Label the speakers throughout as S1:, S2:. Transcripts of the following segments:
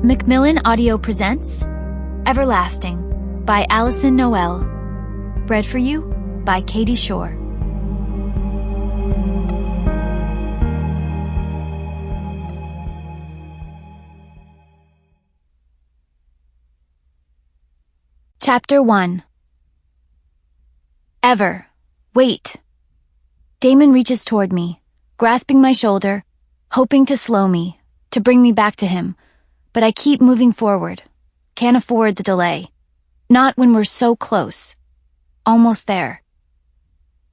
S1: Macmillan Audio presents Everlasting by Alyson Noël. Read for you by Katie Schorr. Chapter 1. Ever. Wait. Damon reaches toward me, grasping my shoulder, hoping to slow me, to bring me back to him. But I keep moving forward. Can't afford the delay. Not when we're so close. Almost there.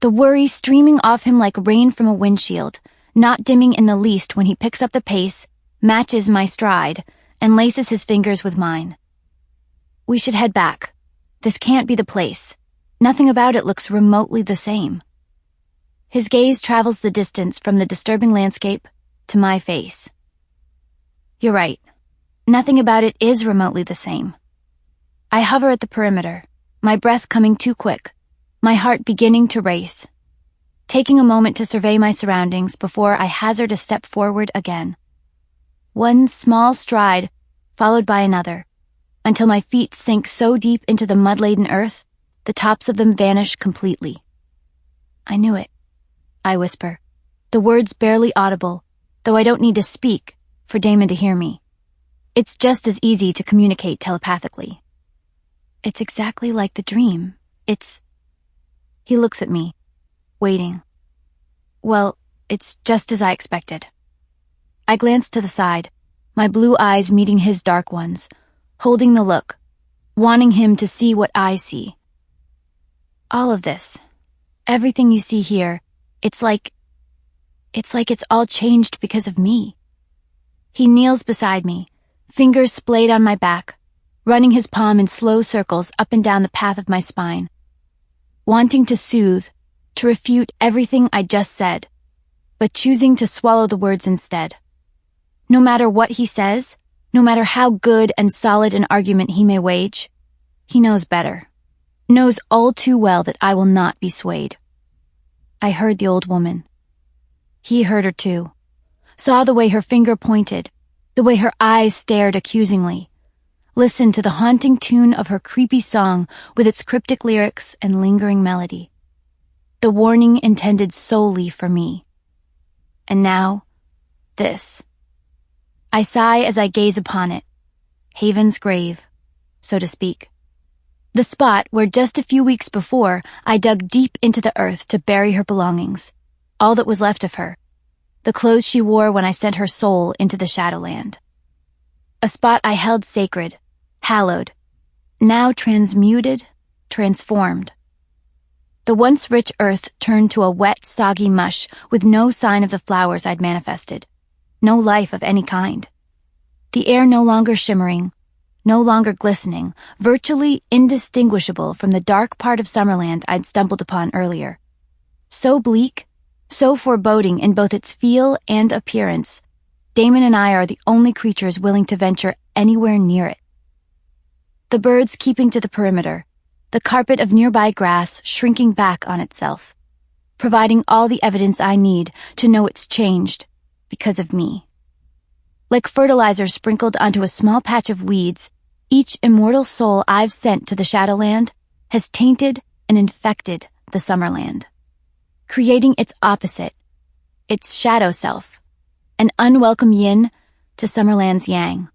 S1: The worry streaming off him like rain from a windshield, not dimming in the least when he picks up the pace, matches my stride, and laces his fingers with mine. We should head back. This can't be the place. Nothing about it looks remotely the same. His gaze travels the distance from the disturbing landscape to my face. You're right. Nothing about it is remotely the same. I hover at the perimeter, my breath coming too quick, my heart beginning to race, taking a moment to survey my surroundings before I hazard a step forward again. One small stride, followed by another, until my feet sink so deep into the mud-laden earth, the tops of them vanish completely. I knew it, I whisper, the words barely audible, though I don't need to speak for Damon to hear me. It's just as easy to communicate telepathically. It's exactly like the dream. He looks at me, waiting. Well, it's just as I expected. I glance to the side, my blue eyes meeting his dark ones, holding the look, wanting him to see what I see. All of this, everything you see here, it's like it's all changed because of me. He kneels beside me, fingers splayed on my back, running his palm in slow circles up and down the path of my spine, wanting to soothe, to refute everything I just said, but choosing to swallow the words instead. No matter what he says, no matter how good and solid an argument he may wage, he knows better, knows all too well that I will not be swayed. I heard the old woman. He heard her too, saw the way her finger pointed, the way her eyes stared accusingly, listened to the haunting tune of her creepy song with its cryptic lyrics and lingering melody. The warning intended solely for me. And now, this. I sigh as I gaze upon it. Haven's grave, so to speak. The spot where just a few weeks before I dug deep into the earth to bury her belongings, all that was left of her. The clothes she wore when I sent her soul into the Shadowland. A spot I held sacred, hallowed, now transmuted, transformed. The once rich earth turned to a wet, soggy mush with no sign of the flowers I'd manifested, no life of any kind. The air no longer shimmering, no longer glistening, virtually indistinguishable from the dark part of Summerland I'd stumbled upon earlier. So bleak, so foreboding in both its feel and appearance, Damon and I are the only creatures willing to venture anywhere near it. The birds keeping to the perimeter, the carpet of nearby grass shrinking back on itself, providing all the evidence I need to know it's changed because of me. Like fertilizer sprinkled onto a small patch of weeds, each immortal soul I've sent to the Shadowland has tainted and infected the Summerland, creating its opposite, its shadow self, an unwelcome yin to Summerland's yang.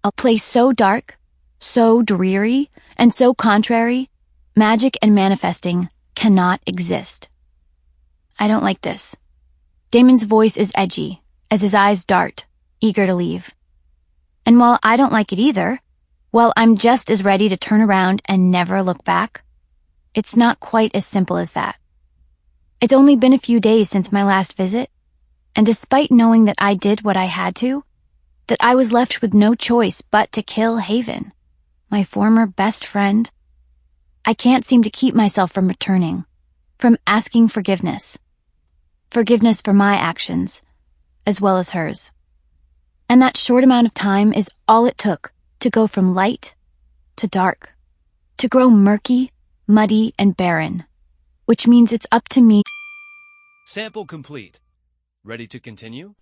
S1: A place so dark, so dreary, and so contrary, magic and manifesting cannot exist. I don't like this. Damon's voice is edgy, as his eyes dart, eager to leave. And while I don't like it either, while I'm just as ready to turn around and never look back, it's not quite as simple as that. It's only been a few days since my last visit, and despite knowing that I did what I had to, that I was left with no choice but to kill Haven, my former best friend, I can't seem to keep myself from returning, from asking forgiveness. Forgiveness for my actions, as well as hers. And that short amount of time is all it took to go from light to dark, to grow murky, muddy, and barren, which means it's up to me.
S2: Sample complete. Ready to continue?